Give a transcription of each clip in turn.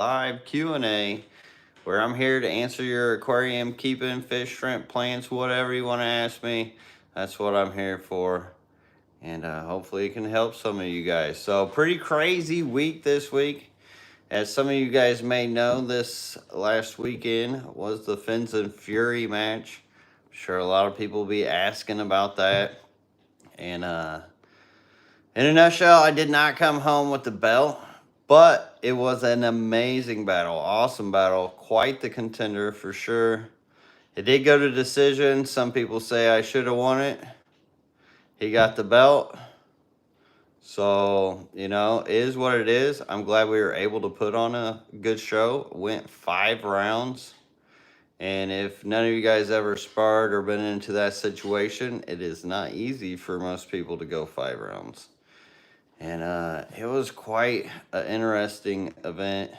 live Q&A where I'm here to answer your aquarium keeping, fish, shrimp, plants, whatever you want to ask me. That's what I'm here for. And hopefully it can help some of you guys. So pretty crazy week this week. As some of you guys may know, this last weekend was the Fins and Fury match. I'm sure a lot of people will be asking about that. And in a nutshell, I did not come home with the belt, but it was an amazing battle, awesome battle, quite the contender for sure. It did go to decision. Some people say I should have won it. He got the belt. So, it is what it is. I'm glad we were able to put on a good show. Went 5 rounds. And if none of you guys ever sparred or been into that situation, it is not easy for most people to go 5 rounds. And it was quite an interesting event.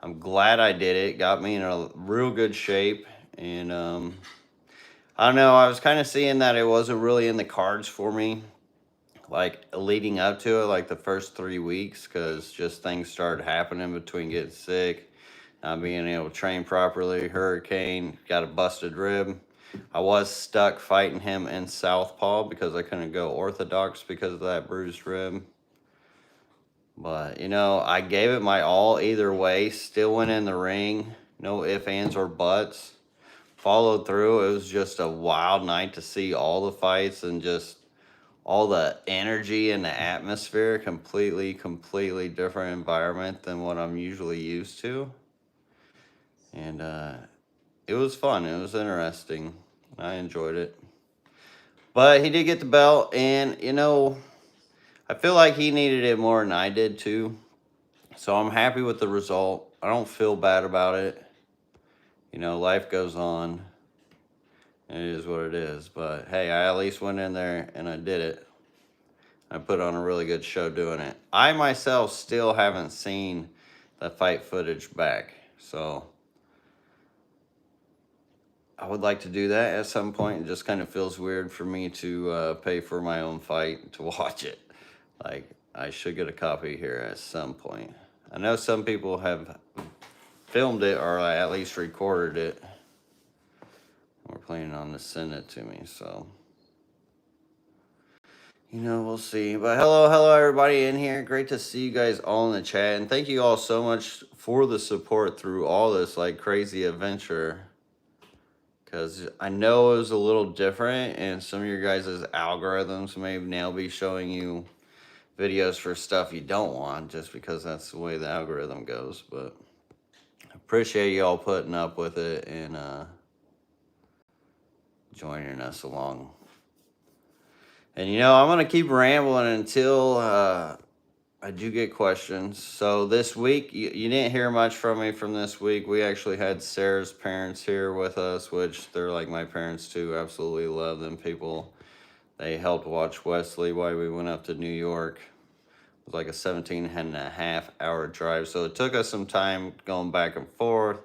I'm glad I did it. Got me in a real good shape. And I don't know, I was kind of seeing that it wasn't really in the cards for me, like leading up to it, like the first 3 weeks, because just things started happening between getting sick, not being able to train properly, hurricane, got a busted rib. I was stuck fighting him in southpaw because I couldn't go orthodox because of that bruised rib. But, I gave it my all either way. Still went in the ring. No ifs, ands, or buts. Followed through. It was just a wild night to see all the fights and just all the energy and the atmosphere. Completely different environment than what I'm usually used to. And it was fun. It was interesting. I enjoyed it. But he did get the belt, and I feel like he needed it more than I did too. So I'm happy with the result. I don't feel bad about it. Life goes on. It is what it is. But hey, I at least went in there and I did it. I put on a really good show doing it. I myself still haven't seen the fight footage back. So I would like to do that at some point. It just kind of feels weird for me to pay for my own fight to watch it. Like, I should get a copy here at some point. I know some people have filmed it or at least recorded it. We're planning on to send it to me, so we'll see. But hello everybody in here. Great to see you guys all in the chat, and thank you all so much for the support through all this like crazy adventure. Because I know it was a little different, and some of your guys' algorithms may now be showing you videos for stuff you don't want just because that's the way the algorithm goes. But I appreciate you all putting up with it and joining us along. And I'm going to keep rambling until I do get questions. So this week, you didn't hear much from me from this week. We actually had Sarah's parents here with us, which they're like my parents too. Absolutely love them people. They helped watch Wesley while we went up to New York. It was like a 17.5-hour drive. So it took us some time going back and forth.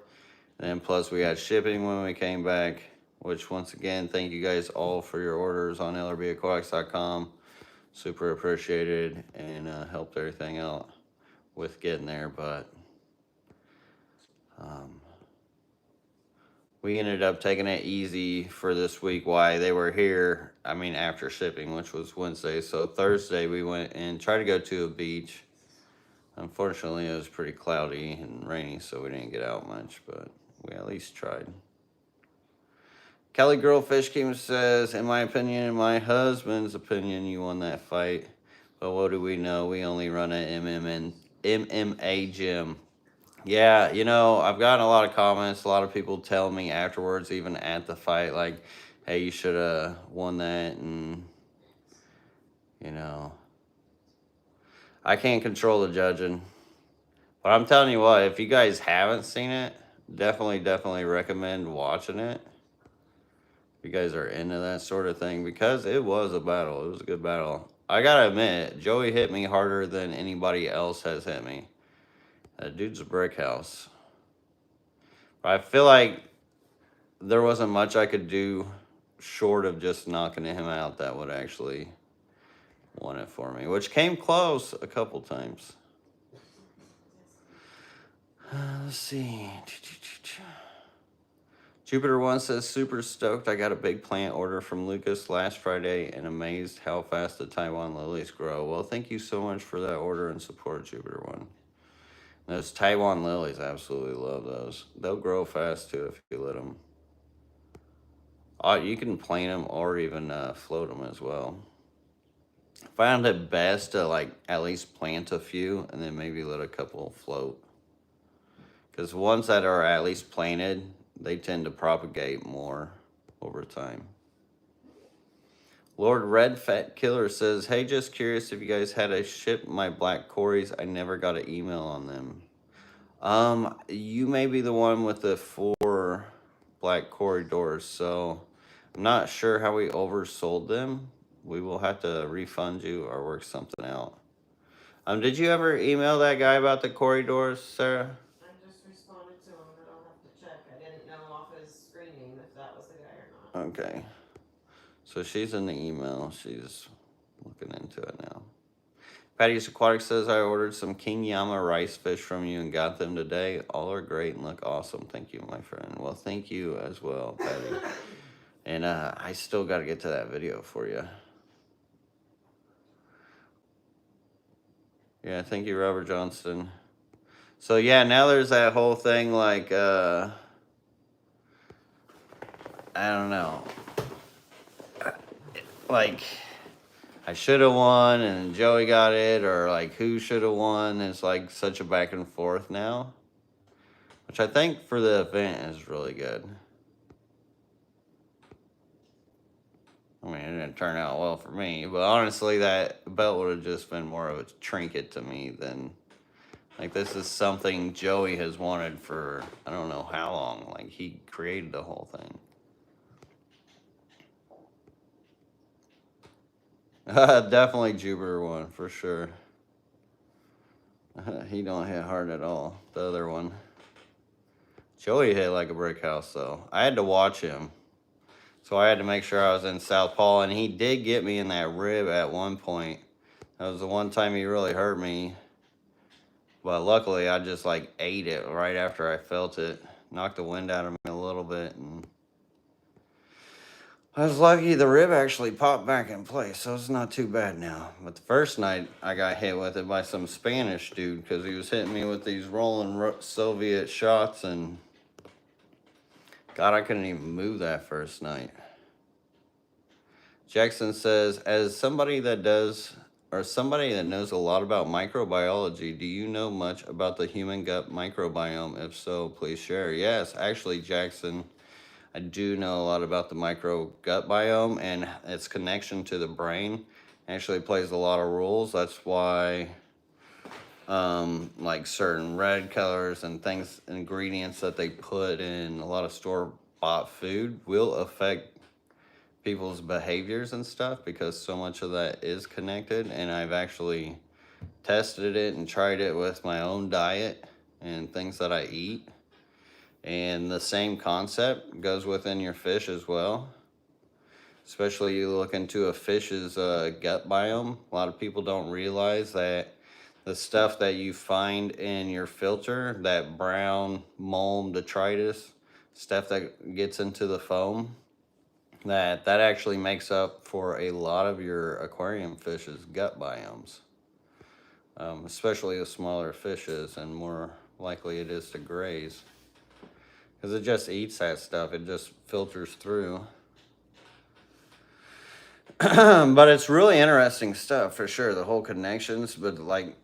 And then plus we had shipping when we came back, which once again, thank you guys all for your orders on lrbaquatics.com. Super appreciated and helped everything out with getting there. But we ended up taking it easy for this week while they were here. I mean, after shipping, which was Wednesday. So Thursday we went and tried to go to a beach. Unfortunately, it was pretty cloudy and rainy, so we didn't get out much, but we at least tried. Kelly Girl Fish King says, in my opinion, in my husband's opinion, you won that fight. But what do we know? We only run an MMA gym. Yeah, I've gotten a lot of comments. A lot of people tell me afterwards, even at the fight, like, hey, you should have won that. And, I can't control the judging. But I'm telling you what, if you guys haven't seen it, definitely recommend watching it. If you guys are into that sort of thing, because it was a battle. It was a good battle. I gotta admit, Joey hit me harder than anybody else has hit me. That dude's a brick house. But I feel like there wasn't much I could do short of just knocking him out that would actually won it for me, which came close a couple times. Let's see. Jupiter One says, super stoked. I got a big plant order from Lucas last Friday and amazed how fast the Taiwan lilies grow. Well, thank you so much for that order and support, Jupiter One. Those Taiwan lilies, I absolutely love those. They'll grow fast too if you let them. You can plant them or even float them as well. Found it best to like at least plant a few and then maybe let a couple float. Because ones that are at least planted, they tend to propagate more over time. Lord Red Fat Killer says, hey, just curious if you guys had a ship my black Corys. I never got an email on them. You may be the one with the 4 black corridors, so I'm not sure how we oversold them. We will have to refund you or work something out. Did you ever email that guy about the corridors, Sarah? I just responded to him, but I'll have to check. I didn't know off his screen name if that was the guy or not. Okay. So she's in the email. She's looking into it now. Patty's Aquatic says, I ordered some King Yama rice fish from you and got them today. All are great and look awesome. Thank you, my friend. Well, thank you as well, Patty. And I still got to get to that video for you. Yeah, thank you, Robert Johnston. So, yeah, now there's that whole thing like, I don't know. Like, I should have won and Joey got it, or like who should have won. It's like such a back and forth now, which I think for the event is really good. I mean, it didn't turn out well for me, but honestly, that belt would have just been more of a trinket to me than, like, this is something Joey has wanted for I don't know how long. Like, he created the whole thing. Definitely Jupiter one for sure. He don't hit hard at all. The other one, Joey hit like a brick house though. I had to watch him, so I had to make sure I was in southpaw, and he did get me in that rib at one point. That was the one time he really hurt me, but luckily I just like ate it right after I felt it, knocked the wind out of me a little bit, and I was lucky the rib actually popped back in place, so it's not too bad now. But the first night, I got hit with it by some Spanish dude because he was hitting me with these rolling Soviet shots, and God, I couldn't even move that first night. Jackson says, as somebody that knows a lot about microbiology, do you know much about the human gut microbiome? If so, please share. Yes, actually, Jackson, I do know a lot about the micro gut biome and its connection to the brain. Actually plays a lot of roles. That's why like certain red colors and things, ingredients that they put in a lot of store-bought food will affect people's behaviors and stuff, because so much of that is connected. And I've actually tested it and tried it with my own diet and things that I eat. And the same concept goes within your fish as well. Especially you look into a fish's gut biome. A lot of people don't realize that the stuff that you find in your filter, that brown mold detritus, stuff that gets into the foam, that actually makes up for a lot of your aquarium fish's gut biomes. Especially the smaller fishes, and more likely it is to graze. Because it just eats that stuff. It just filters through. But it's really interesting stuff for sure. The whole connections. But like,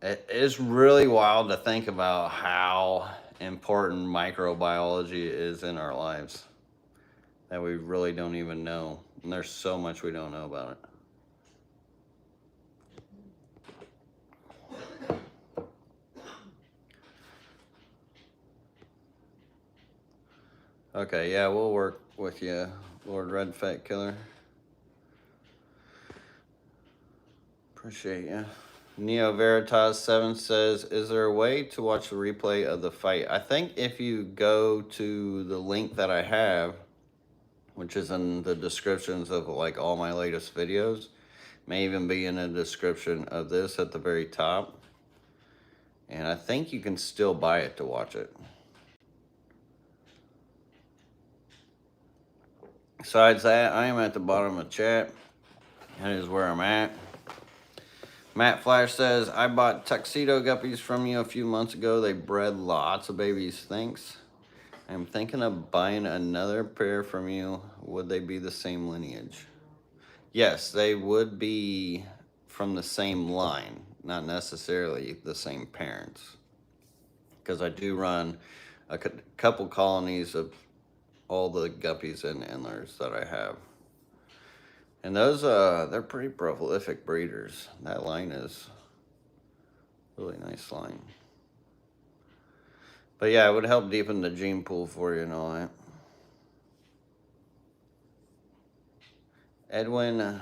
it is really wild to think about how important microbiology is in our lives that we really don't even know. And there's so much we don't know about it. Okay, yeah, we'll work with you, Lord Red Fat Killer. Appreciate you. Neo Veritas 7 says, is there a way to watch the replay of the fight? I think if you go to the link that I have, which is in the descriptions of like all my latest videos, may even be in the description of this at the very top. And I think you can still buy it to watch it. Besides that, I am at the bottom of the chat. That is where I'm at. Matt Flash says, I bought tuxedo guppies from you a few months ago. They bred lots of babies. Thanks. I'm thinking of buying another pair from you. Would they be the same lineage? Yes, they would be from the same line, not necessarily the same parents. Because I do run a couple colonies of all the guppies and endlers that I have. And those, they're pretty prolific breeders. That line is really nice line. But yeah, it would help deepen the gene pool for you and all that. Edwin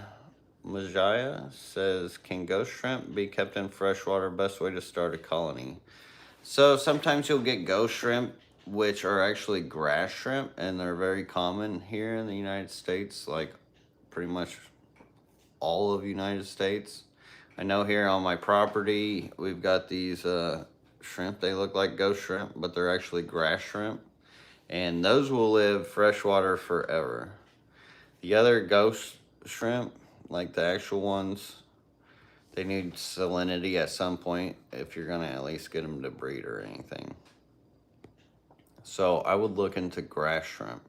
Majaya says, can ghost shrimp be kept in freshwater? Best way to start a colony. So sometimes you'll get ghost shrimp, which are actually grass shrimp, and they're very common here in the United States, like pretty much all of the United States. I know here on my property, we've got these shrimp. They look like ghost shrimp, but they're actually grass shrimp. And those will live freshwater forever. The other ghost shrimp, like the actual ones, they need salinity at some point if you're going to at least get them to breed or anything. So I would look into grass shrimp.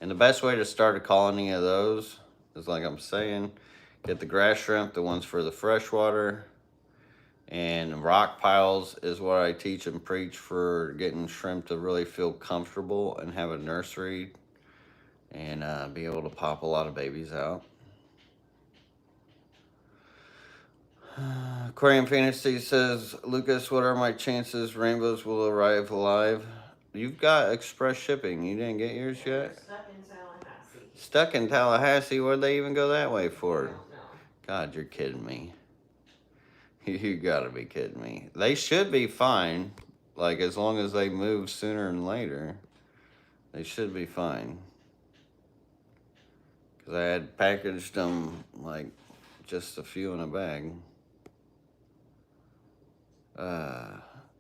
And the best way to start a colony of those is, like I'm saying, get the grass shrimp, the ones for the freshwater. And rock piles is what I teach and preach for getting shrimp to really feel comfortable and have a nursery and be able to pop a lot of babies out. Aquarium Fantasy says, Lucas, what are my chances rainbows will arrive alive? You've got express shipping. You didn't get yours yet? Stuck in Tallahassee. Stuck in Tallahassee? Where'd they even go that way for? I don't know. God, you're kidding me. You gotta be kidding me. They should be fine. Like, as long as they move sooner than later, they should be fine. Because I had packaged them, like, just a few in a bag.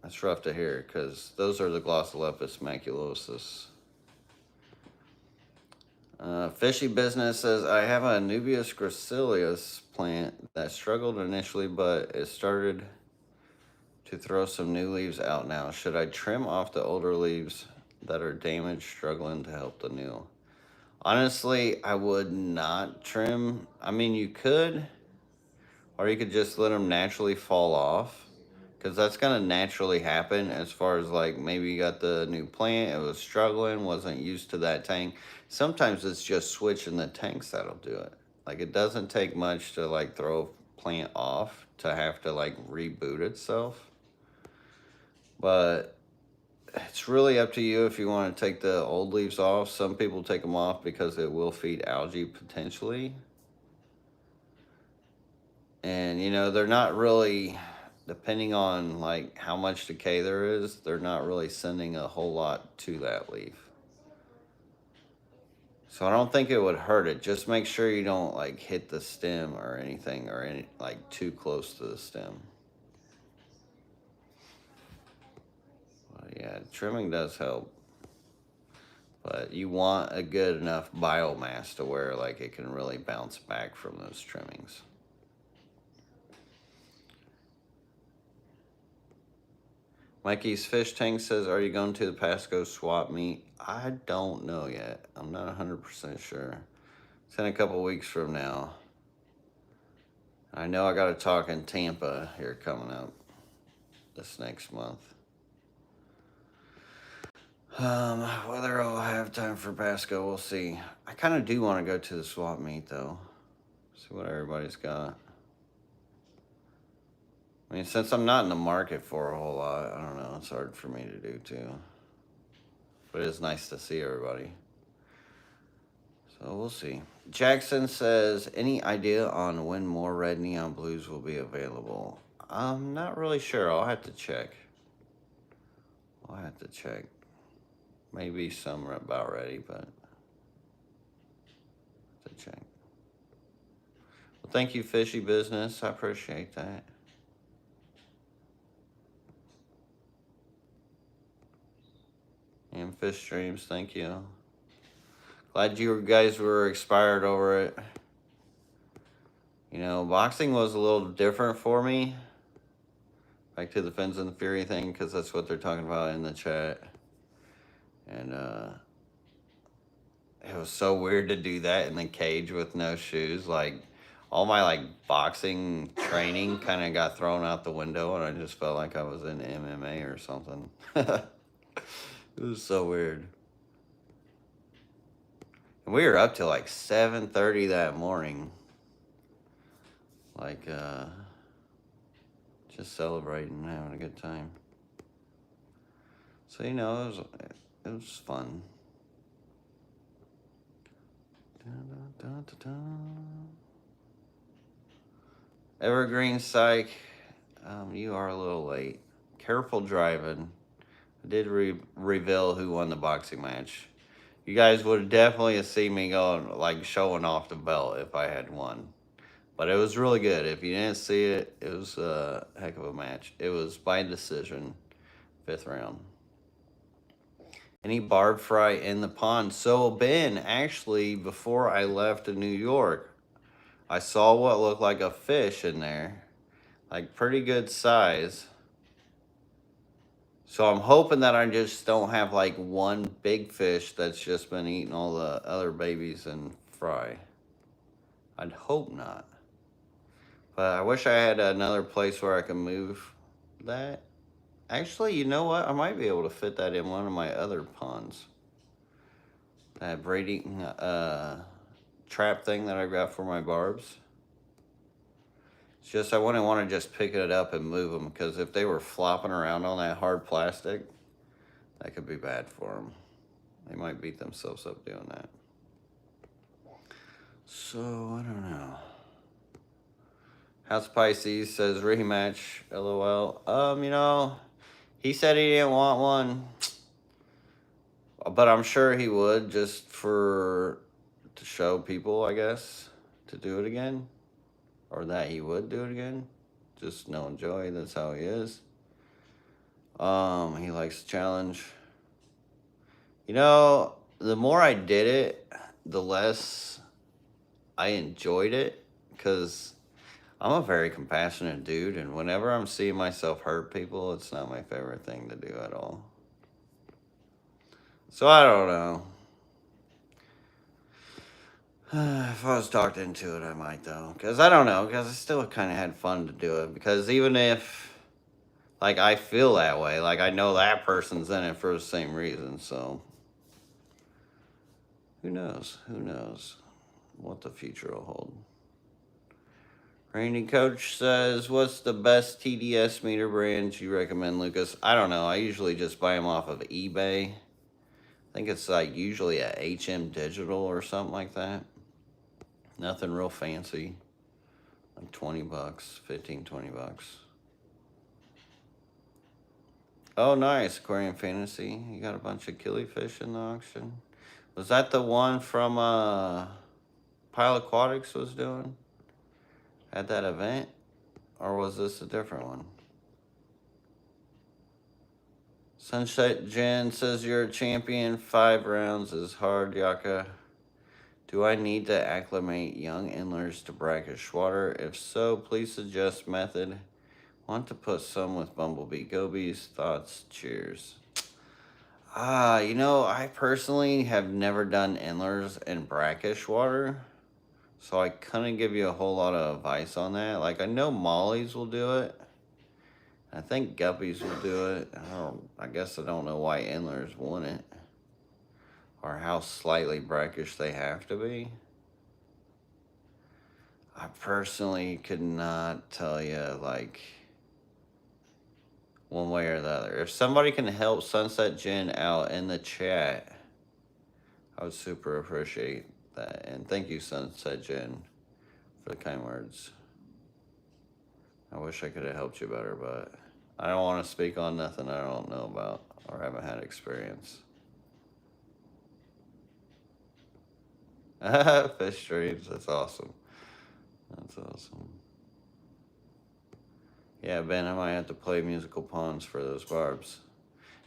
That's rough to hear, because those are the Glossolepis maculosus. Fishy Business says, I have a Nubius gracilius plant that struggled initially, but it started to throw some new leaves out now. Should I trim off the older leaves that are damaged, struggling to help the new? Honestly, I would not trim. I mean, you could, or you could just let them naturally fall off, because that's going to naturally happen. As far as, like, maybe you got the new plant, it was struggling, wasn't used to that tank. Sometimes it's just switching the tanks that'll do it. Like, it doesn't take much to, like, throw a plant off to have to, like, reboot itself. But it's really up to you if you want to take the old leaves off. Some people take them off because it will feed algae potentially. And, you know, they're not really, depending on, like, how much decay there is, they're not really sending a whole lot to that leaf. So I don't think it would hurt it. Just make sure you don't, like, hit the stem or anything, or any, like, too close to the stem. But yeah, trimming does help. But you want a good enough biomass to where, like, it can really bounce back from those trimmings. Mikey's Fish Tank says, are you going to the Pasco swap meet? I don't know yet. I'm not 100% sure. It's in a couple weeks from now. I know I got to talk in Tampa here coming up this next month. Whether I'll have time for Pasco, we'll see. I kind of do want to go to the swap meet, though. See what everybody's got. I mean, since I'm not in the market for a whole lot, I don't know, it's hard for me to do, too. But it is nice to see everybody. So we'll see. Jackson says, any idea on when more red neon blues will be available? I'm not really sure. I'll have to check. Maybe some are about ready, but to check. Well, thank you, Fishy Business. I appreciate that. And Fish Streams, thank you. Glad you guys were expired over it. You know, boxing was a little different for me. Back to the Fins and the Fury thing, because that's what they're talking about in the chat. And it was so weird to do that in the cage with no shoes. Like, all my like boxing training kind of got thrown out the window, and I just felt like I was in MMA or something. It was so weird. And we were up till like 7:30 that morning. Like, just celebrating and having a good time. So, you know, it was fun. Evergreen Psych, you are a little late. Careful driving. I did reveal who won the boxing match. You guys would definitely have seen me going, like, showing off the belt if I had won. But it was really good. If you didn't see it, it was a heck of a match. It was by decision, 5th round. Any barb fry in the pond? So, Ben, actually, before I left to New York, I saw what looked like a fish in there. Like, pretty good size. So I'm hoping that I just don't have like one big fish that's just been eating all the other babies and fry. I'd hope not. But I wish I had another place where I could move that. Actually, you know what? I might be able to fit that in one of my other ponds. That braiding trap thing that I got for my barbs. It's just I wouldn't want to just pick it up and move them, because if they were flopping around on that hard plastic, that could be bad for them. They might beat themselves up doing that. So, I don't know. House Pisces says rematch, LOL. You know, he said he didn't want one, but I'm sure he would, just to show people, I guess, to do it again. Or that he would do it again. Just knowing Joey, that's how he is. He likes the challenge. You know, the more I did it, the less I enjoyed it, because I'm a very compassionate dude, and whenever I'm seeing myself hurt people, it's not my favorite thing to do at all. So I don't know. If I was talked into it, I might, though. Because I don't know, because I still kind of had fun to do it. Because even if, like, I feel that way, like, I know that person's in it for the same reason, so. Who knows? Who knows what the future will hold. Rainy Coach says, what's the best TDS meter brands you recommend, Lucas? I don't know. I usually just buy them off of eBay. I think it's like usually a HM Digital or something like that. Nothing real fancy. Like 20 bucks, 15, 20 bucks. Oh, nice. Aquarium Fantasy. You got a bunch of killifish in the auction. Was that the one from Pile Aquatics was doing at that event? Or was this a different one? Sunset Jen says you're a champion. 5 rounds is hard, Yaka. Do I need to acclimate young endlers to brackish water? If so, please suggest method. Want to put some with bumblebee gobies. Thoughts? Cheers. You know, I personally have never done endlers in brackish water, so I couldn't give you a whole lot of advice on that. Like, I know mollies will do it. I think guppies will do it. I guess I don't know why endlers wouldn't, or how slightly brackish they have to be. I personally could not tell you, like, one way or the other. If somebody can help Sunset Jen out in the chat, I would super appreciate that. And thank you, Sunset Jen, for the kind words. I wish I could have helped you better, but I don't want to speak on nothing I don't know about or haven't had experience. Fish streams, that's awesome. That's awesome. Yeah, Ben, I might have to play musical ponds for those barbs.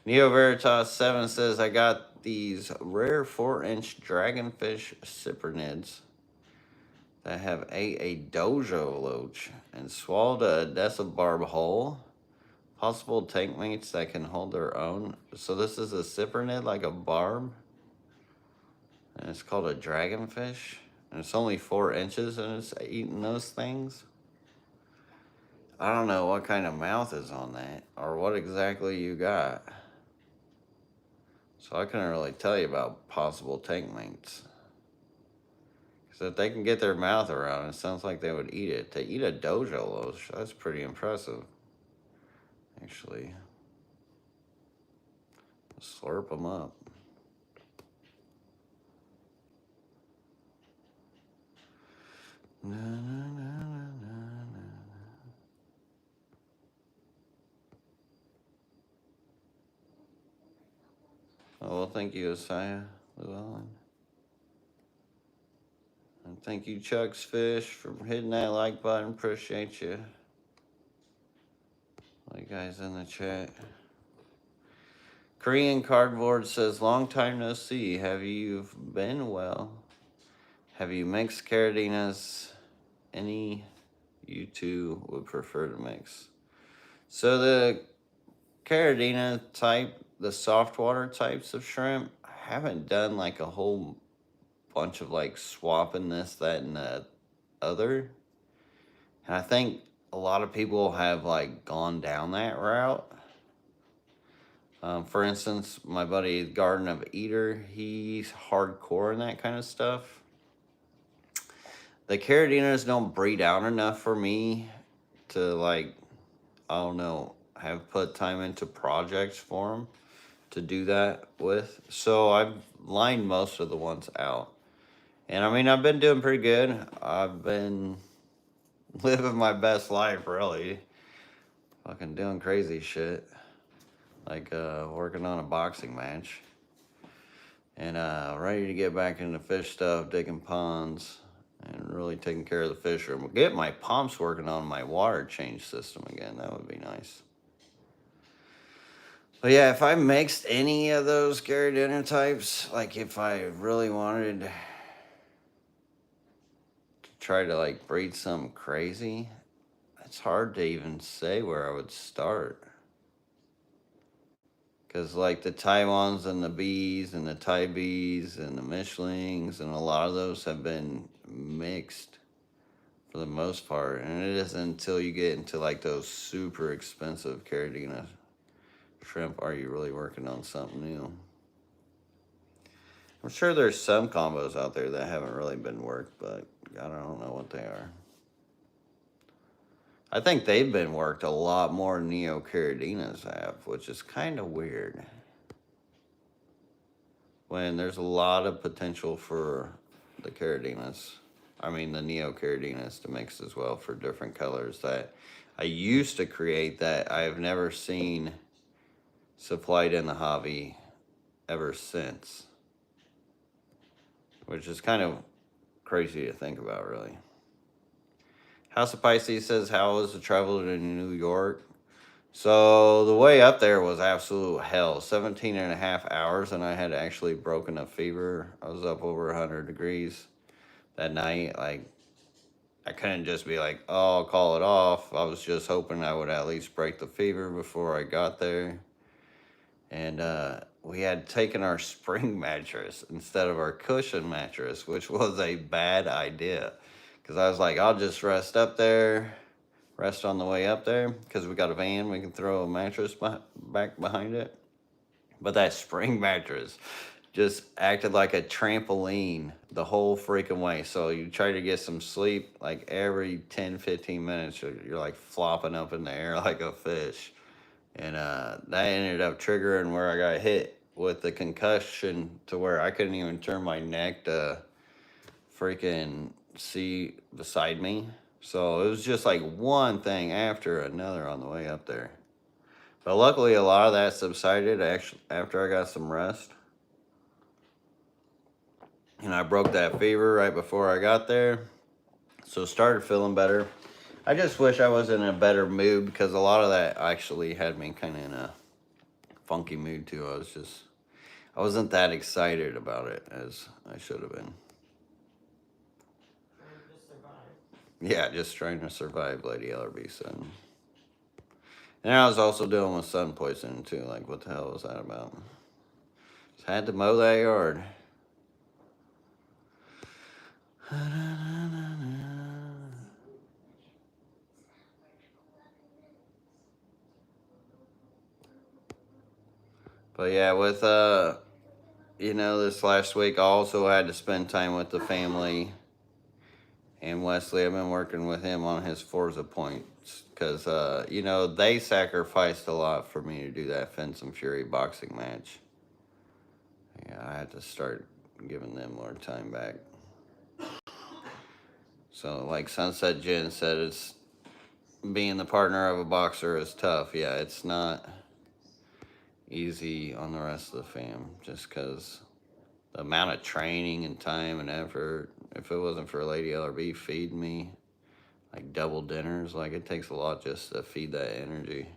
Neo Veritas 7 says, I got these rare 4-inch dragonfish cyprinids that have ate a dojo loach and swallowed a decibarb whole. Possible tank mates that can hold their own. So this is a cyprinid, like a barb. And it's called a dragonfish. And it's only 4 inches and it's eating those things. I don't know what kind of mouth is on that or what exactly you got. So I couldn't really tell you about possible tank mates. Because if they can get their mouth around it, it sounds like they would eat it. To eat a dojo loach, that's pretty impressive. Actually, slurp them up. Na, na, na, na, na. Oh, well, thank you, Isaiah Llewellyn. And thank you, Chuck's Fish, for hitting that like button. Appreciate you. All you guys in the chat. Korean Cardboard says, long time no see. Have you been well? Have you mixed caradinas? Any you two would prefer to mix? So the caradina type, the soft water types of shrimp, I haven't done like a whole bunch of like swapping this, that, and the other. And I think a lot of people have like gone down that route. For instance, my buddy Garden of Eater, he's hardcore in that kind of stuff. The caradinas don't breed out enough for me to like, I don't know, have put time into projects for them to do that with. So I've lined most of the ones out. And I mean, I've been doing pretty good. I've been living my best life, really. Fucking doing crazy shit. Like working on a boxing match. And ready to get back into fish stuff, digging ponds, and really taking care of the fish room. Get my pumps working on my water change system again. That would be nice. But yeah, if I mixed any of those caradina types, like if I really wanted to try to like breed something crazy, it's hard to even say where I would start. Because like the Taiwans and the bees and the Thai bees and the Michelings and a lot of those have been mixed for the most part. And it isn't until you get into like those super expensive caradina shrimp are you really working on something new. I'm sure there's some combos out there that haven't really been worked, but I don't know what they are. I think they've been worked a lot more than neocaradinas have, which is kind of weird. When there's a lot of potential for the caradinas, I mean the neocaradinas to mix as well for different colors that I used to create that I have never seen supplied in the hobby ever since. Which is kind of crazy to think about, really. House of Pisces says, how was the travel to New York? So the way up there was absolute hell. 17 and a half hours, and I had actually broken a fever. I was up over 100 degrees that night. Like, I couldn't just be like, oh, I'll call it off. I was just hoping I would at least break the fever before I got there. And we had taken our spring mattress instead of our cushion mattress, which was a bad idea. Because I was like, I'll just rest up there, rest on the way up there. Because we got a van, we can throw a mattress back behind it. But that spring mattress just acted like a trampoline the whole freaking way. So you try to get some sleep, like every 10, 15 minutes, you're like flopping up in the air like a fish. And that ended up triggering where I got hit with the concussion to where I couldn't even turn my neck to freaking see beside me. So it was just like one thing after another on the way up there. But luckily, a lot of that subsided actually after I got some rest. And I broke that fever right before I got there. So started feeling better. I just wish I was in a better mood because a lot of that actually had me kind of in a funky mood too. I wasn't that excited about it as I should have been. Trying to just survive. Yeah, just trying to survive, Lady Ellerby said. And I was also dealing with sun poisoning too. Like, what the hell was that about? Just had to mow that yard. But yeah, with this last week I also had to spend time with the family. And Wesley, I've been working with him on his Forza points because, they sacrificed a lot for me to do that Fence and Fury boxing match. Yeah, I had to start giving them more time back. So, like Sunset Jen said, it's being the partner of a boxer is tough. Yeah, it's not easy on the rest of the fam just because the amount of training and time and effort. If it wasn't for Lady LRB feeding me like double dinners, like it takes a lot just to feed that energy.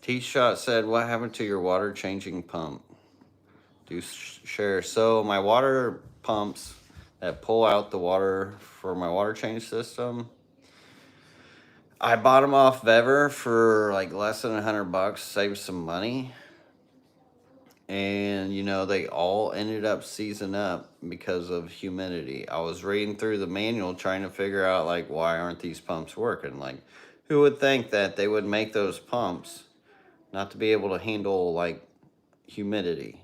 T-Shot said, what happened to your water changing pump? Do share. So my water pumps that pull out the water for my water change system, I bought them off Vever for like less than $100, saved some money. And they all ended up seizing up because of humidity. I was reading through the manual trying to figure out like why aren't these pumps working? Like, who would think that they would make those pumps not to be able to handle like humidity?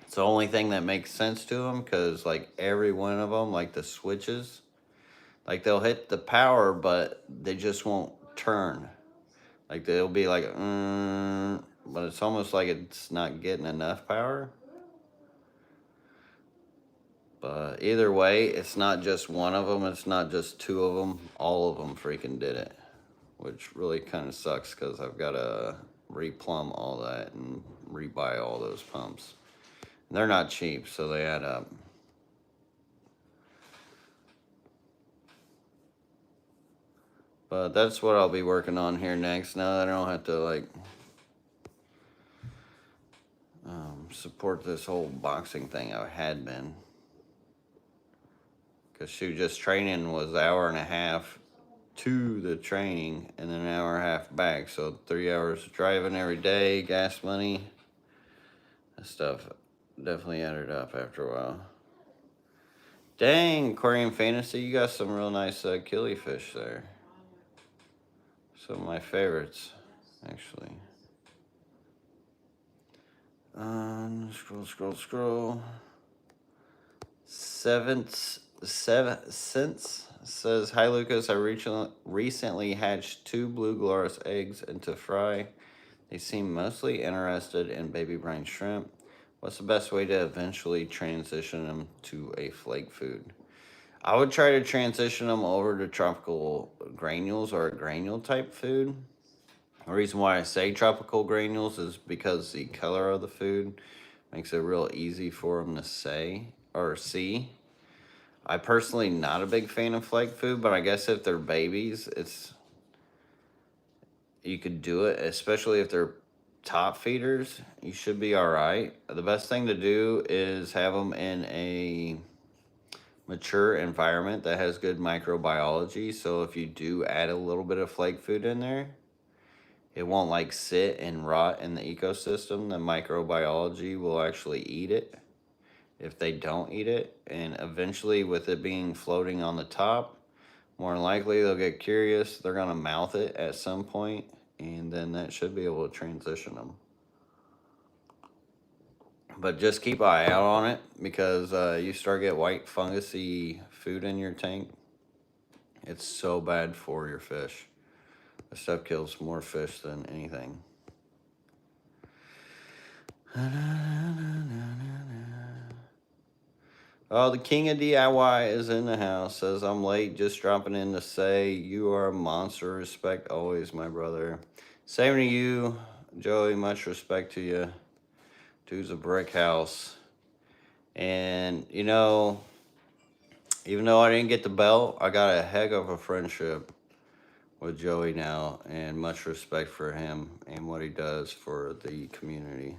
It's the only thing that makes sense to them because like every one of them, like the switches, like they'll hit the power but they just won't turn. Like they'll be like, but it's almost like it's not getting enough power. But either way, it's not just one of them. It's not just two of them. All of them freaking did it, which really kind of sucks because I've got to replumb all that and rebuy all those pumps. And they're not cheap, so they add up. But that's what I'll be working on here next. Now that I don't have to support this whole boxing thing I had been. Because just training was an hour and a half to the training and then an hour and a half back. So 3 hours driving every day, gas money. That stuff definitely added up after a while. Dang, Aquarium Fantasy, you got some real nice killifish there. Some of my favorites, actually. Scroll. Seventh cents says, hi Lucas, I recently hatched 2 blue glarus eggs into fry. They seem mostly interested in baby brine shrimp. What's the best way to eventually transition them to a flake food? I would try to transition them over to tropical granules or a granule type food. The reason why I say tropical granules is because the color of the food makes it real easy for them to say or see. I personally not a big fan of flake food, but I guess if they're babies, you could do it, especially if they're top feeders. You should be all right. The best thing to do is have them in a mature environment that has good microbiology. So if you do add a little bit of flake food in there, it won't like sit and rot in the ecosystem. The microbiology will actually eat it if they don't eat it. And eventually, with it being floating on the top, more than likely they'll get curious. They're going to mouth it at some point, and then that should be able to transition them. But just keep an eye out on it because you start get white fungusy food in your tank. It's so bad for your fish. This stuff kills more fish than anything. Oh, the king of DIY is in the house. Says, I'm late, just dropping in to say you are a monster. Respect always, my brother. Same to you, Joey. Much respect to you. Dude's a brick house. And, even though I didn't get the belt, I got a heck of a friendship with Joey now, and much respect for him and what he does for the community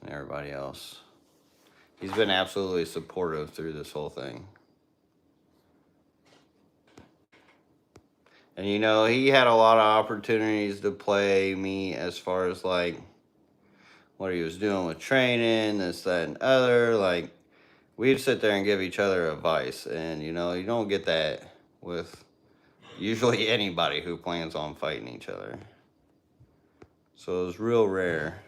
and everybody else. He's been absolutely supportive through this whole thing. And you know, he had a lot of opportunities to play me as far as like what he was doing with training, this, that, and other. Like, we'd sit there and give each other advice. And, you know, you don't get that with usually anybody who plans on fighting each other. So it was real rare.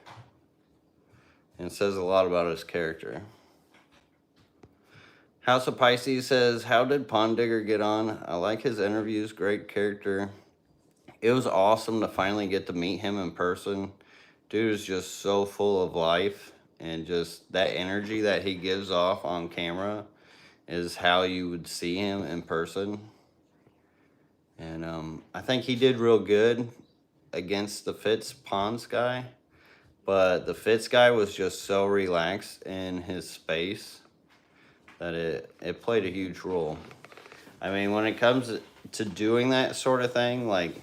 And it says a lot about his character. House of Pisces says, how did Pond Digger get on? I like his interviews, great character. It was awesome to finally get to meet him in person. Dude is just so full of life, and just that energy that he gives off on camera is how you would see him in person. And I think he did real good against the Fitz Ponds guy, but the Fitz guy was just so relaxed in his space that it played a huge role. I mean, when it comes to doing that sort of thing, like,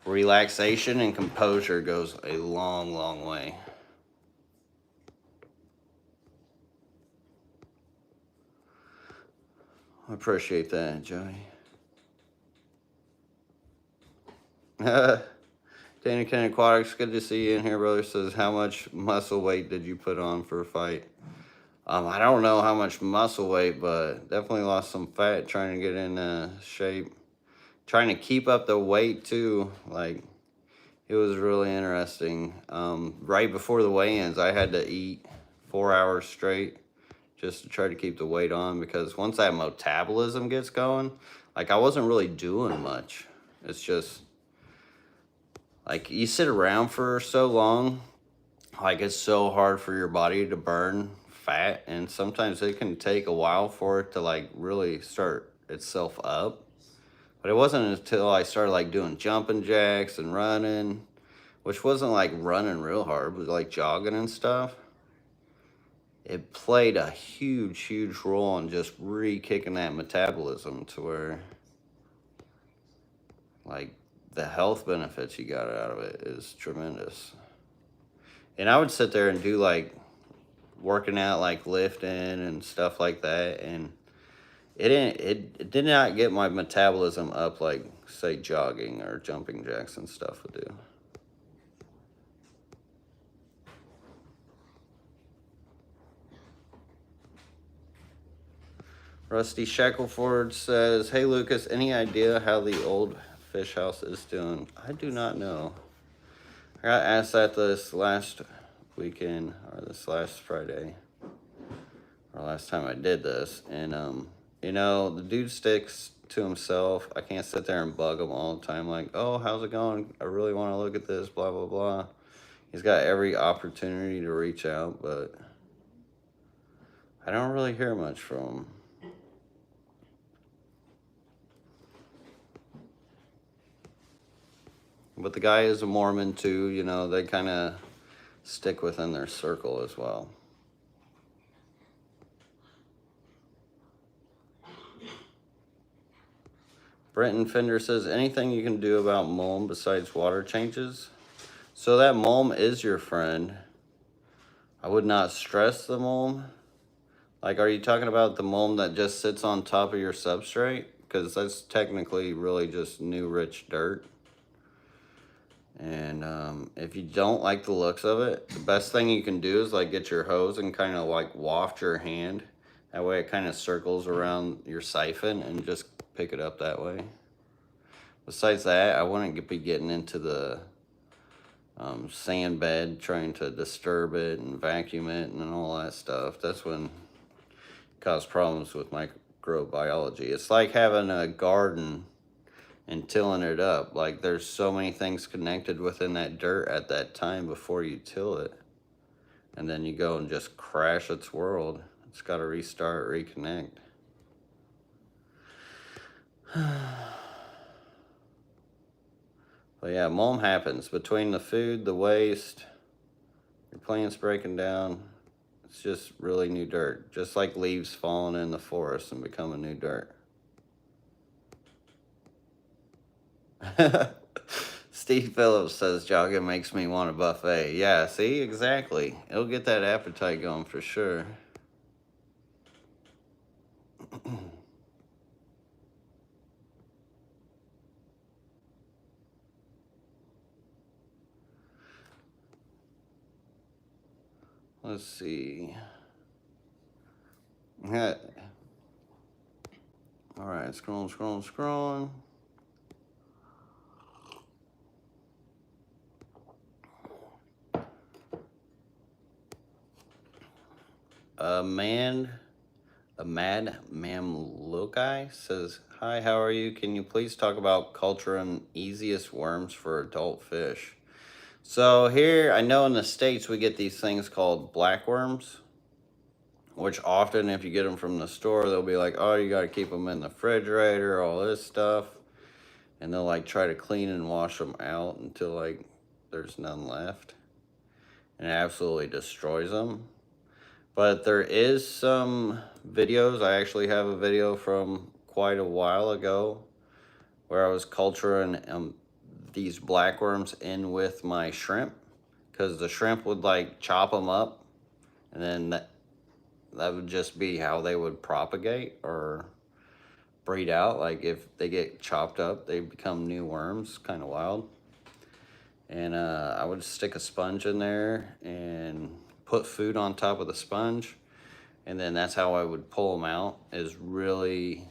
relaxation and composure goes a long, long way. I appreciate that, Joey. Danny Ken Aquatics, good to see you in here, brother. Says, how much muscle weight did you put on for a fight? I don't know how much muscle weight, but definitely lost some fat trying to get in shape. Trying to keep up the weight, too. Like, it was really interesting. Right before the weigh-ins, I had to eat 4 hours straight just to try to keep the weight on, because once that metabolism gets going, like, I wasn't really doing much. It's just, like, you sit around for so long, like, it's so hard for your body to burn fat, and sometimes it can take a while for it to, like, really start itself up. But it wasn't until I started, like, doing jumping jacks and running, which wasn't, like, running real hard, but, like, jogging and stuff. It played a huge, huge role in just re-kicking that metabolism to where, like, the health benefits you got out of it is tremendous. And I would sit there and do, like, working out, like, lifting and stuff like that, and it did not get my metabolism up like, say, jogging or jumping jacks and stuff would do. Rusty Shackleford says, hey, Lucas, any idea how the old fish house is doing? I do not know. I got asked that this last weekend, or this last Friday, or last time I did this, and, you know, the dude sticks to himself. I can't sit there and bug him all the time, like, oh, how's it going? I really want to look at this, blah, blah, blah. He's got every opportunity to reach out, but I don't really hear much from him. But the guy is a Mormon too, you know, they kind of stick within their circle as well. Brenton Fender says, anything you can do about mulm besides water changes? So that mulm is your friend. I would not stress the mulm. Like, are you talking about the mulm that just sits on top of your substrate? Because that's technically really just new rich dirt. And if you don't like the looks of it, the best thing you can do is, like, get your hose and kind of, like, waft your hand. That way it kind of circles around your siphon and just pick it up that way. Besides that, I wouldn't be getting into the sand bed, trying to disturb it and vacuum it and all that stuff. That's when it causes problems with microbiology. It's like having a garden and tilling it up. Like, there's so many things connected within that dirt at that time before you till it. And then you go and just crash its world. It's got to restart, reconnect. But yeah, mulm happens. Between the food, the waste, your plants breaking down, it's just really new dirt. Just like leaves falling in the forest and becoming new dirt. Steve Phillips says jogging makes me want a buffet. Yeah, see, exactly. It'll get that appetite going for sure. Let's see. Yeah. All right, scrolling. A mad Mamlukai says, "Hi, how are you? Can you please talk about culture and easiest worms for adult fish?" So here, I know in the States we get these things called black worms, which often if you get them from the store, they'll be like, oh, you got to keep them in the refrigerator, all this stuff. And they'll like try to clean and wash them out until like there's none left. And it absolutely destroys them. But there is some videos. I actually have a video from quite a while ago where I was culturing these black worms in with my shrimp, because the shrimp would like chop them up, and then that would just be how they would propagate or breed out. Like if they get chopped up, they become new worms. Kind of wild. And I would stick a sponge in there and put food on top of the sponge, and then that's how I would pull them out. Is really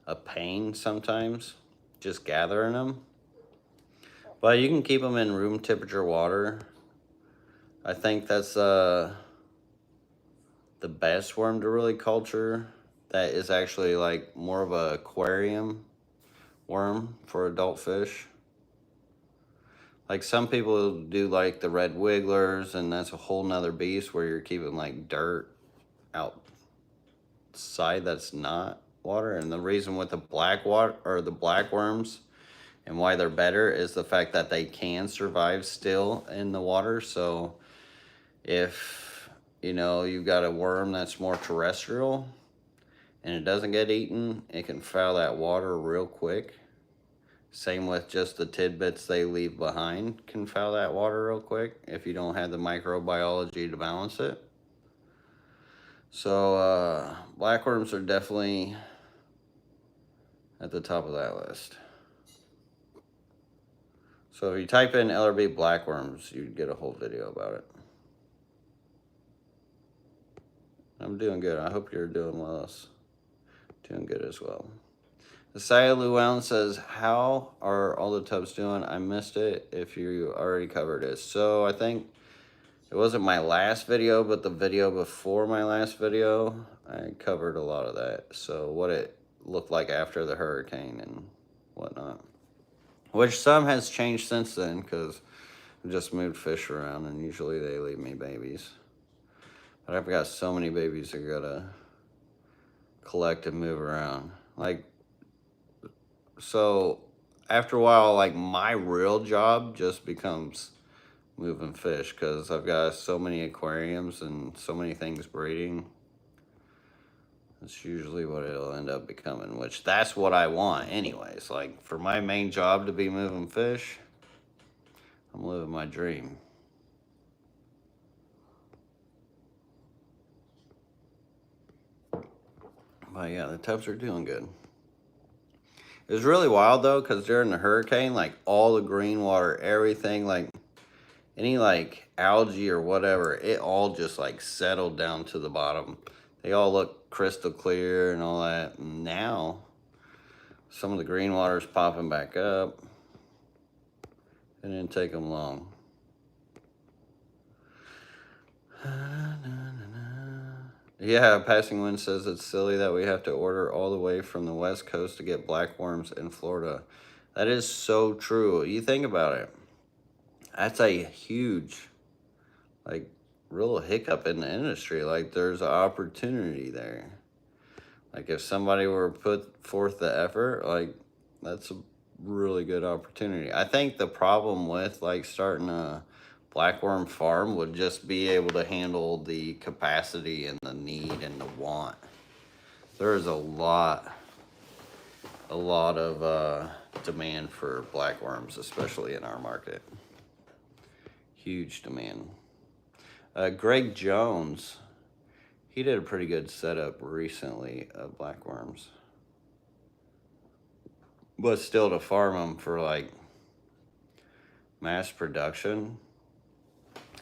a pain sometimes, just gathering them. But you can keep them in room temperature water. I think that's the best worm to really culture. That is actually like more of a aquarium worm for adult fish. Like some people do like the red wigglers, and that's a whole nother beast where you're keeping like dirt outside that's not water. And the reason with the black water or the black worms and why they're better is the fact that they can survive still in the water. So if you've got a worm that's more terrestrial and it doesn't get eaten, it can foul that water real quick. Same with just the tidbits they leave behind can foul that water real quick if you don't have the microbiology to balance it. So blackworms are definitely at the top of that list. So if you type in LRB blackworms, you'd get a whole video about it. I'm doing good. I hope you're doing well. Doing good as well. Saya Llewellyn says, how are all the tubs doing? I missed it if you already covered it. So I think it wasn't my last video, but the video before my last video, I covered a lot of that. So what it looked like after the hurricane and whatnot. Which some has changed since then, because I just moved fish around and usually they leave me babies. But I've got so many babies I gotta collect and move around. So after a while, like my real job just becomes moving fish, because I've got so many aquariums and so many things breeding. That's usually what it'll end up becoming, which that's what I want anyways. Like for my main job to be moving fish, I'm living my dream. But yeah, the tubs are doing good. It was really wild though, because during the hurricane, like all the green water, everything, like any like algae or whatever, it all just like settled down to the bottom. They all look crystal clear and all that. And now some of the green water's popping back up. It didn't take them long. Yeah, Passing Wind says it's silly that we have to order all the way from the West Coast to get black worms in Florida. That is so true. You think about it. That's a huge, like, real hiccup in the industry. Like, there's an opportunity there. Like, if somebody were to put forth the effort, like, that's a really good opportunity. I think the problem with, like, starting a blackworm farm would just be able to handle the capacity and the need and the want. There's a lot a lot of demand for black worms, especially in our market. Huge demand. Greg Jones, he did a pretty good setup recently of black worms. But still, to farm them for like mass production,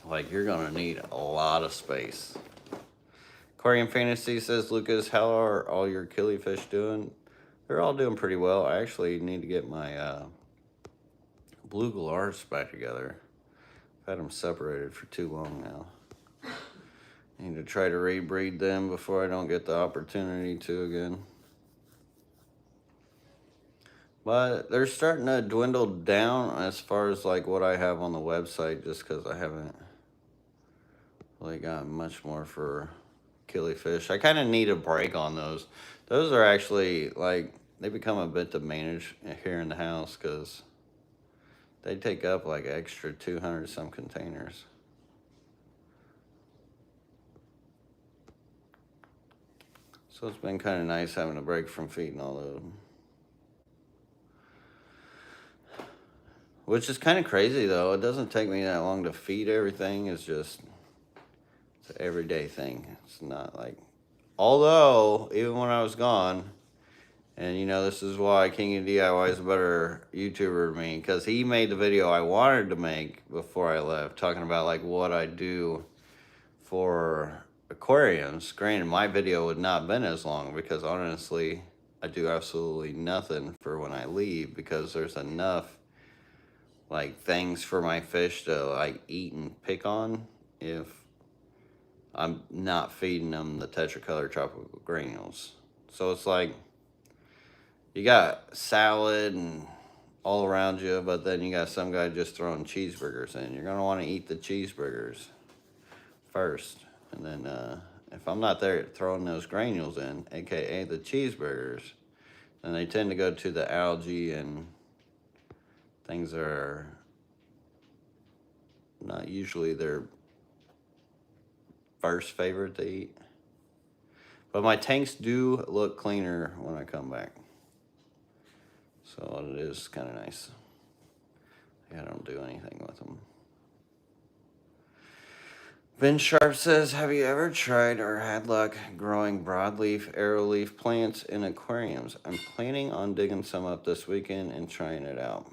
like you're gonna need a lot of space. Aquarium Fantasy says, Lucas, how are all your killifish doing? They're all doing pretty well. I actually need to get my blue galars back together. I've had them separated for too long now. I need to try to rebreed them before I don't get the opportunity to again. But they're starting to dwindle down as far as like what I have on the website, just because I haven't really got much more for killifish. I kind of need a break on those. Those are actually like, they become a bit to manage here in the house because they take up like extra 200 some containers. So it's been kind of nice having a break from feeding all of them. Which is kind of crazy though. It doesn't take me that long to feed everything. It's just, it's an everyday thing. It's not like, although even when I was gone, and you know, this is why QnA is a better YouTuber to me, because he made the video I wanted to make before I left, talking about like what I do for aquariums. Granted, my video would not have been as long because honestly, I do absolutely nothing for when I leave because there's enough like things for my fish to like eat and pick on if I'm not feeding them the tetracolor tropical granules. So it's like, you got salad and all around you, but then you got some guy just throwing cheeseburgers in. You're gonna want to eat the cheeseburgers first, and then if I'm not there throwing those granules in, aka the cheeseburgers, then they tend to go to the algae and things that are not usually their first favorite to eat. But my tanks do look cleaner when I come back. So it is kind of nice. I don't do anything with them. Ben Sharp says, have you ever tried or had luck growing broadleaf, arrowleaf plants in aquariums? I'm planning on digging some up this weekend and trying it out.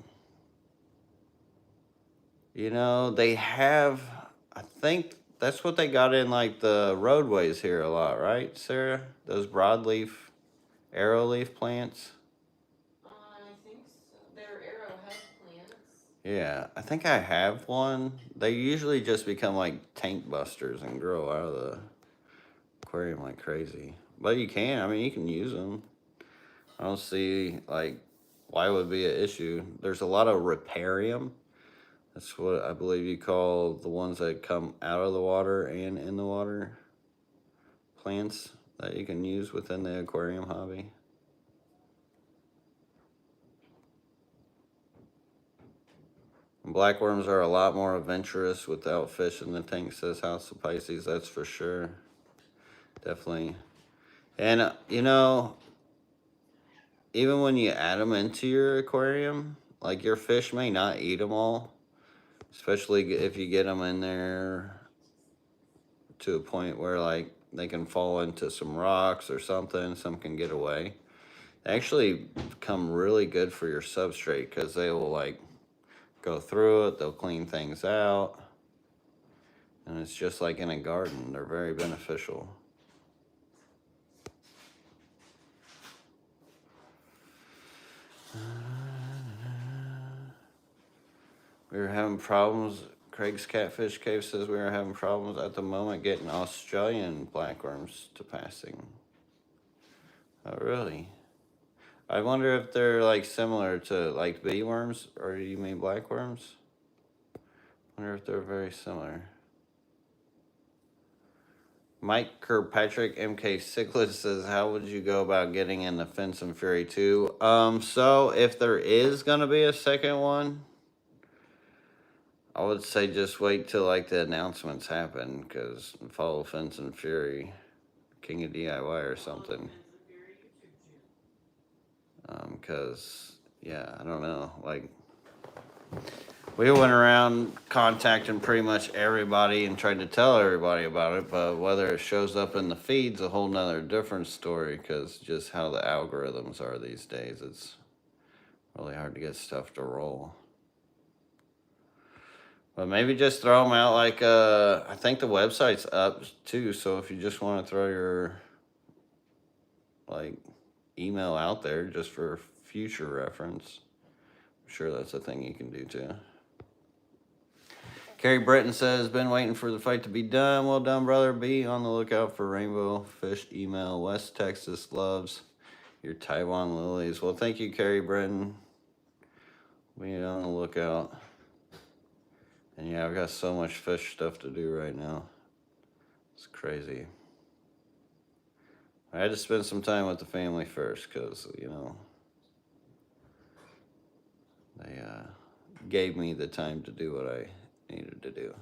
You know, they have, I think that's what they got in like the roadways here a lot, right, Sarah? Those broadleaf, arrowleaf plants. I think so. They're arrowhead plants. Yeah, I think I have one. They usually just become like tank busters and grow out of the aquarium like crazy. But you can, I mean, you can use them. I don't see like why it would be an issue. There's a lot of riparium. That's what I believe you call the ones that come out of the water and in the water plants that you can use within the aquarium hobby. Blackworms are a lot more adventurous without fish in the tank, says House of Pisces. That's for sure. Definitely. And, you know, even when you add them into your aquarium, like your fish may not eat them all, especially if you get them in there to a point where, like, they can fall into some rocks or something. Some can get away. They actually become really good for your substrate because they will, like, go through it. They'll clean things out. And it's just like in a garden. They're very beneficial. We were having problems. Craig's Catfish Cave says we are having problems at the moment getting Australian blackworms to passing. Oh, really? I wonder if they're like similar to like bee worms, or do you mean blackworms? I wonder if they're very similar. Mike Kirkpatrick MK Cichlid says, how would you go about getting in the Fence and Fury 2? So if there is gonna be a second one, I would say just wait till like the announcements happen, because follow Fence and Fury, King of DIY or something. Because, yeah, I don't know. Like, we went around contacting pretty much everybody and tried to tell everybody about it, but whether it shows up in the feed's a whole nother different story, because just how the algorithms are these days, it's really hard to get stuff to roll. But maybe just throw them out like, I think the website's up too, so if you just want to throw your, like, email out there just for future reference, I'm sure that's a thing you can do too. Carrie Britton says, been waiting for the fight to be done. Well done, brother. Be on the lookout for rainbow fish email. West Texas loves your Taiwan lilies. Well, thank you, Carrie Britton. Be on the lookout. And yeah, I've got so much fish stuff to do right now. It's crazy. I had to spend some time with the family first because, you know, they gave me the time to do what I needed to do.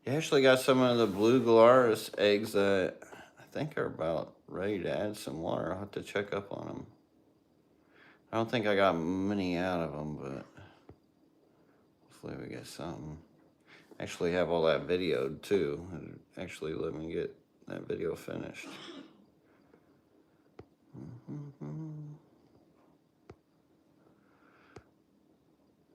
You actually got some of the blue Galaris eggs that I think are about ready to add some water. I'll have to check up on them. I don't think I got many out of them, but hopefully we get something. Actually have all that videoed too. Actually let me get that video finished.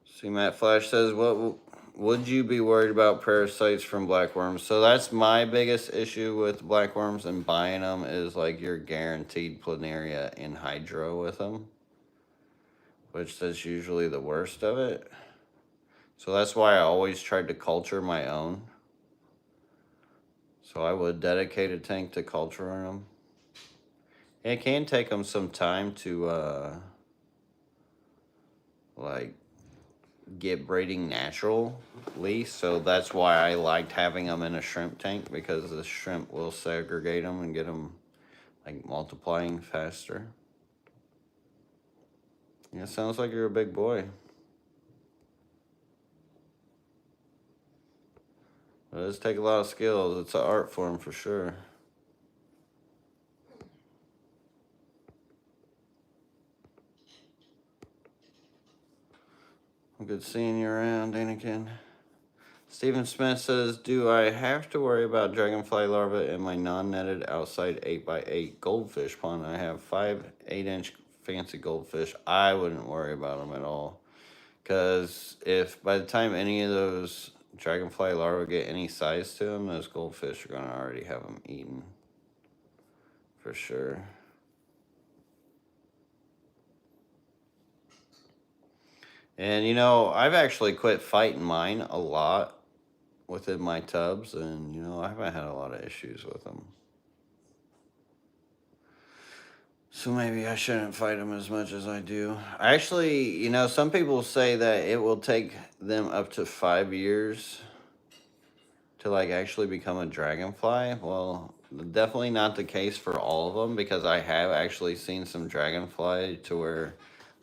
See, Matt Flash says, what would you be worried about parasites from blackworms? So that's my biggest issue with blackworms and buying them is like you're guaranteed planaria in hydro with them, which is usually the worst of it. So that's why I always tried to culture my own. So I would dedicate a tank to culturing them. It can take them some time to like get breeding naturally, so that's why I liked having them in a shrimp tank, because the shrimp will segregate them and get them like multiplying faster. Yeah, sounds like you're a big boy. It does take a lot of skills. It's an art form for sure. Good seeing you around, Anakin. Stephen Smith says, do I have to worry about dragonfly larvae in my non-netted outside 8x8 goldfish pond? I have 5 8-inch fancy goldfish. I wouldn't worry about them at all. Because if by the time any of those dragonfly larvae get any size to them, those goldfish are going to already have them eaten. For sure. And, you know, I've actually quit fighting mine a lot within my tubs, and, you know, I haven't had a lot of issues with them. So maybe I shouldn't fight them as much as I do. Actually, you know, some people say that it will take them up to 5 years to, like, actually become a dragonfly. Well, definitely not the case for all of them, because I have actually seen some dragonfly to where,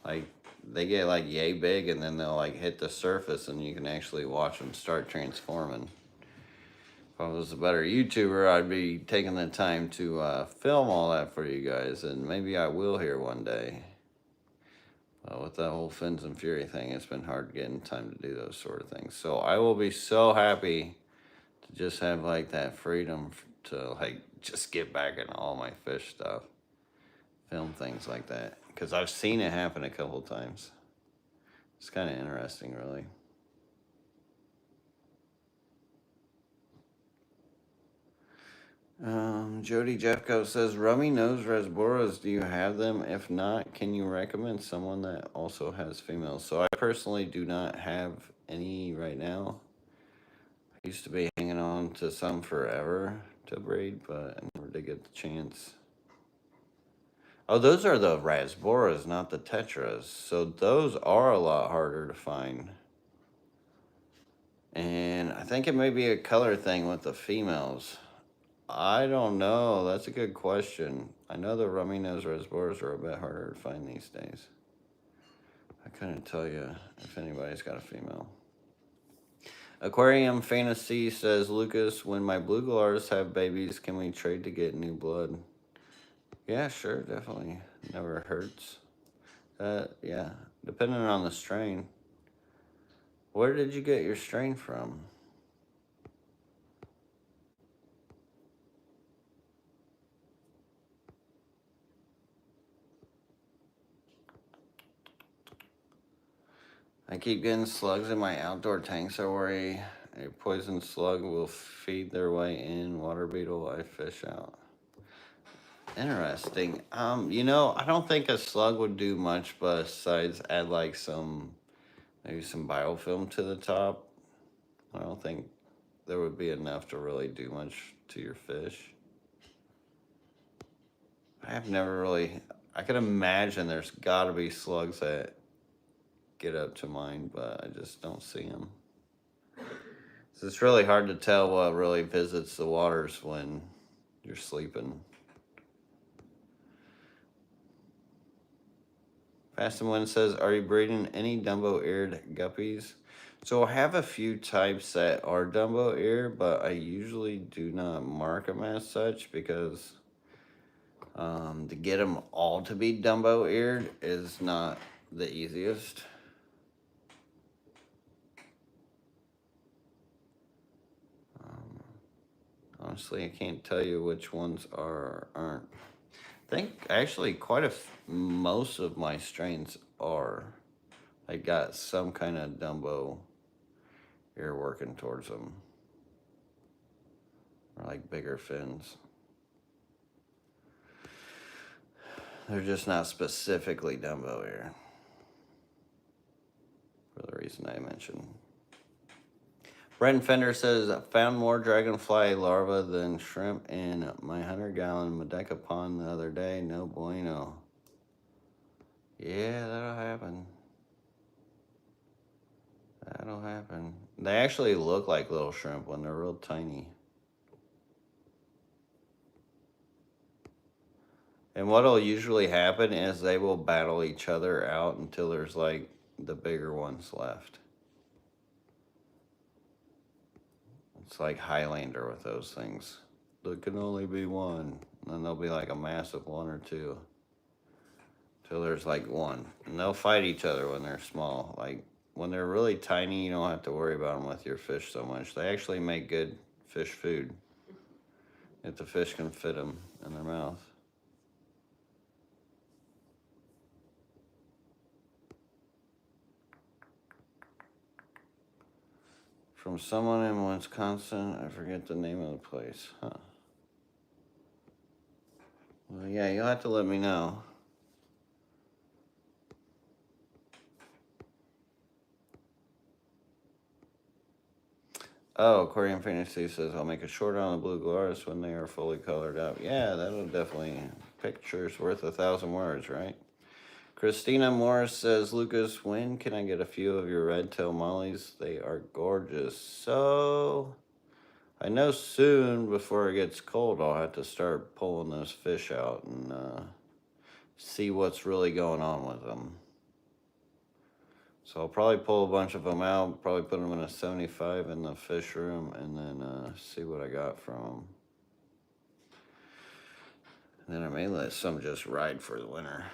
like, they get like yay big and then they'll like hit the surface and you can actually watch them start transforming. If I was a better YouTuber, I'd be taking the time to film all that for you guys, and maybe I will here one day. With that whole Fins and Fury thing, it's been hard getting time to do those sort of things. So I will be so happy to just have like that freedom to like just get back into all my fish stuff, film things like that. Because I've seen it happen a couple times. It's kind of interesting, really. Jody Jeffco says, rummy nose rasboras, do you have them? If not, can you recommend someone that also has females? So I personally do not have any right now. I used to be hanging on to some forever to breed, but I never did get the chance. Oh, those are the rasboras, not the tetras. So those are a lot harder to find. And I think it may be a color thing with the females. I don't know. That's a good question. I know the rummy nose rasboras are a bit harder to find these days. I couldn't tell you if anybody's got a female. Aquarium Fantasy says, Lucas, when my blue galars have babies, can we trade to get new blood? Yeah, sure, definitely. Never hurts. Yeah, depending on the strain. Where did you get your strain from? I keep getting slugs in my outdoor tanks. I worry a poison slug will feed their way in. Water beetle, I fish out. Interesting. I don't think a slug would do much besides add like maybe some biofilm to the top. I don't think there would be enough to really do much to your fish. I have never really. I can imagine there's got to be slugs that get up to mine, but I just don't see them. So it's really hard to tell what really visits the waters when you're sleeping. Fast and One says, are you breeding any Dumbo-eared guppies? So I have a few types that are Dumbo-eared, but I usually do not mark them as such because to get them all to be Dumbo-eared is not the easiest. Honestly, I can't tell you which ones aren't. I think actually most of my strains are. I got some kind of Dumbo ear working towards them. Or like bigger fins. They're just not specifically Dumbo ear. For the reason I mentioned. Brenton Fender says, found more dragonfly larvae than shrimp in my 100-gallon Medeca pond the other day. No bueno. Yeah, that'll happen. That'll happen. They actually look like little shrimp when they're real tiny. And what'll usually happen is they will battle each other out until there's like the bigger ones left. It's like Highlander with those things. There can only be one. And then there'll be like a massive one or two. Till there's like one. And they'll fight each other when they're small. Like when they're really tiny, you don't have to worry about them with your fish so much. They actually make good fish food if the fish can fit them in their mouth. From someone in Wisconsin, I forget the name of the place. Huh. Well, yeah, you'll have to let me know. Oh, Aquarium Fantasy says, I'll make a short on the blue gularis when they are fully colored up. Yeah, that'll definitely, picture's worth 1,000 words, right? Christina Morris says, Lucas, when can I get a few of your red tail mollies? They are gorgeous. So, I know soon before it gets cold, I'll have to start pulling those fish out and see what's really going on with them. So I'll probably pull a bunch of them out, probably put them in a 75 in the fish room, and then see what I got from them. And then I may let some just ride for the winter.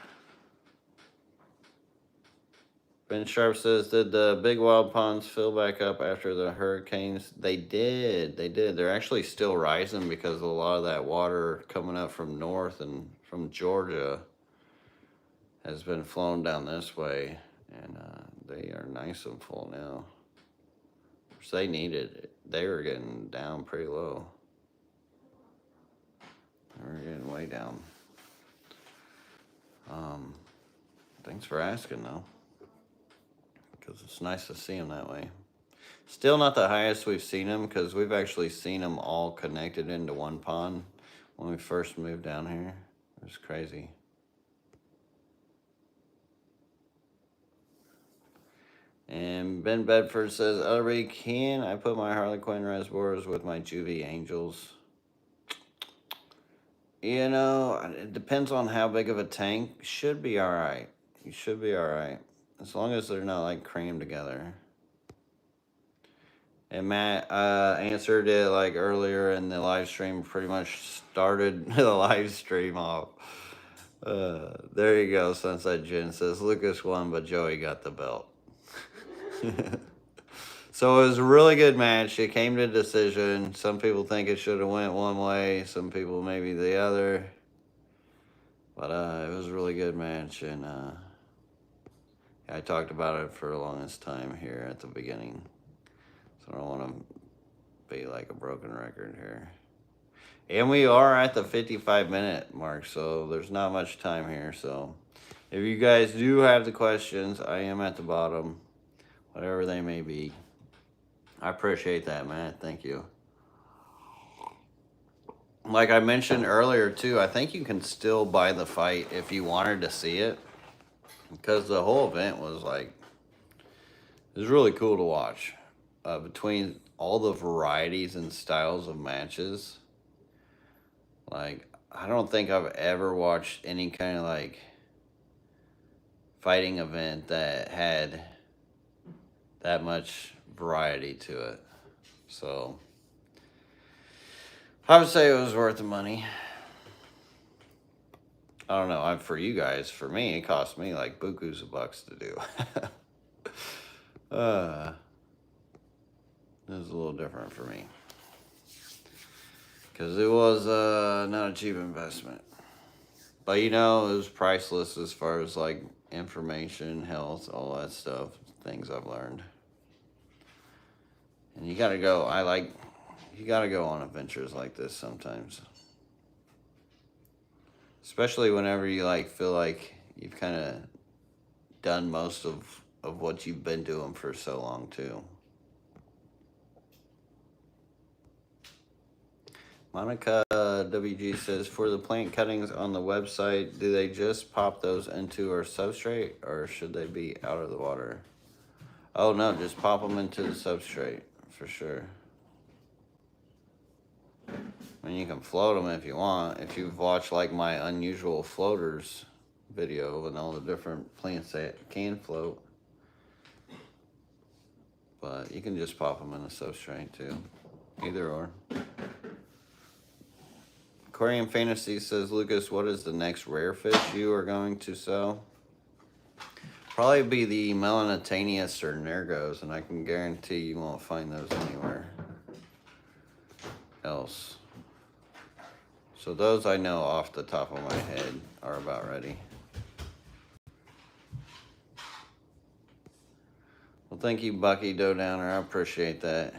Ben Sharp says, did the big wild ponds fill back up after the hurricanes? They did. They're actually still rising because a lot of that water coming up from north and from Georgia has been flown down this way. And they are nice and full now. Which they needed it. They were getting down pretty low. They were getting way down. Thanks for asking, though. Because it's nice to see them that way. Still not the highest we've seen them, because we've actually seen them all connected into one pond when we first moved down here. It was crazy. And Ben Bedford says, Ellery, can I put my Harlequin reservoirs with my Juvie Angels? You know, it depends on how big of a tank. Should be all right. You should be all right. As long as they're not like crammed together. And Matt answered it like earlier in the live stream, pretty much started the live stream off. There you go, Sunset Jen says Lucas won, but Joey got the belt. So it was a really good match. It came to decision. Some people think it should have went one way, some people maybe the other. But it was a really good match, and I talked about it for the longest time here at the beginning. So I don't want to be like a broken record here. And we are at the 55-minute mark, so there's not much time here. So if you guys do have the questions, I am at the bottom, whatever they may be. I appreciate that, Matt. Thank you. Like I mentioned earlier, too, I think you can still buy the fight if you wanted to see it, because the whole event was like, it was really cool to watch. Between all the varieties and styles of matches, like, I don't think I've ever watched any kind of like fighting event that had that much variety to it. So I would say it was worth the money. I don't know. For you guys, for me, it cost me like bukus of bucks to do. It was a little different for me, because it was not a cheap investment. But it was priceless as far as like information, health, all that stuff, things I've learned. And you gotta go. You gotta go on adventures like this sometimes. Especially whenever you like feel like you've kind of done most of what you've been doing for so long too. Monica WG says, for the plant cuttings on the website, do they just pop those into our substrate, or should they be out of the water? Oh no, just pop them into the substrate for sure. I mean, you can float them if you want. If you've watched like my unusual floaters video and all the different plants that can float, but you can just pop them in the substrate too. Either or. Aquarium Fantasy says, Lucas, what is the next rare fish you are going to sell? Probably be the Melanataneus or Nergos, and I can guarantee you won't find those anywhere else. So those I know off the top of my head are about ready. Well, thank you, Bucky Doe Downer. I appreciate that.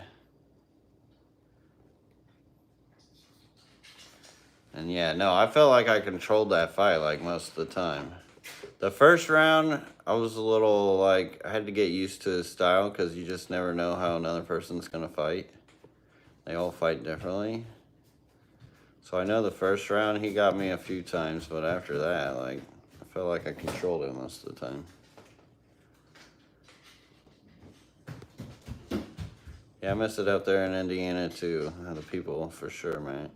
And yeah, no, I felt like I controlled that fight like most of the time. The first round, I was a little like, I had to get used to his style, because you just never know how another person's going to fight. They all fight differently. So I know the first round he got me a few times, but after that, like, I felt like I controlled it most of the time. Yeah, I miss it out there in Indiana too. The people, for sure, man.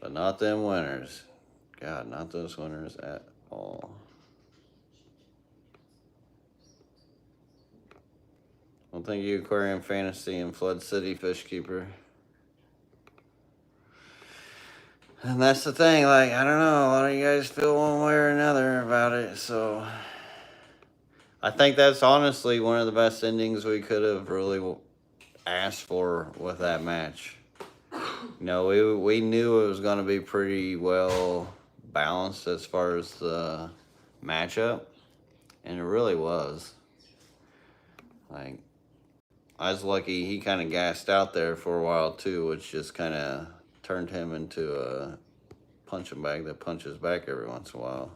But not them winners. God, not those winners at all. Well, thank you, Aquarium Fantasy and Flood City Fish Keeper. And that's the thing, like, I don't know, a lot of you guys feel one way or another about it, so I think that's honestly one of the best endings we could have really asked for with that match. We knew it was going to be pretty well balanced as far as the matchup, and it really was. Like, I was lucky he kind of gassed out there for a while too, which just kind of turned him into a punching bag that punches back every once in a while.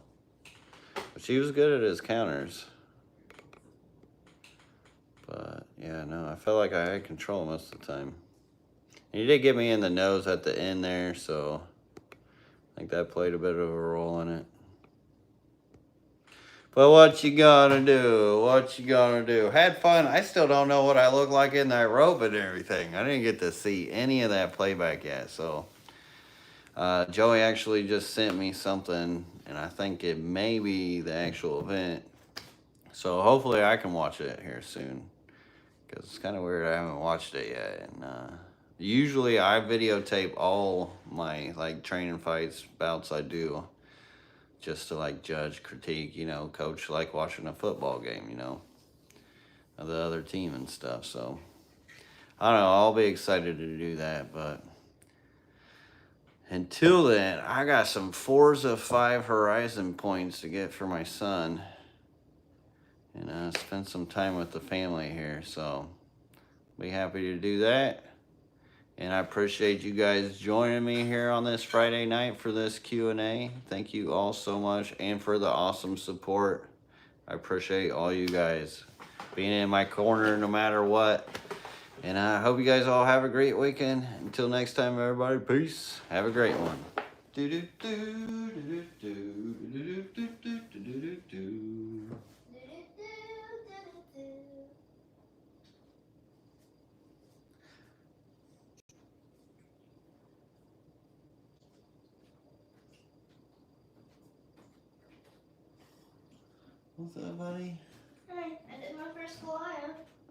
But he was good at his counters. But yeah, no, I felt like I had control most of the time. And he did get me in the nose at the end there, so I think that played a bit of a role in it. But what you gonna do? What you gonna do? Had fun. I still don't know what I look like in that robe and everything. I didn't get to see any of that playback yet. So Joey actually just sent me something, and I think it may be the actual event. So hopefully I can watch it here soon, Because it's kind of weird I haven't watched it yet. And usually I videotape all my like training fights, bouts I do, just to like judge, critique, you know, coach like watching a football game, you know, of the other team and stuff. So I don't know, I'll be excited to do that, but until then, I got some Forza 5 Horizon points to get for my son. And spend some time with the family here, so be happy to do that. And I appreciate you guys joining me here on this Friday night for this Q&A. Thank you all so much, and for the awesome support. I appreciate all you guys being in my corner no matter what. And I hope you guys all have a great weekend. Until next time, everybody, peace. Have a great one. What's up, buddy? Hi, I did.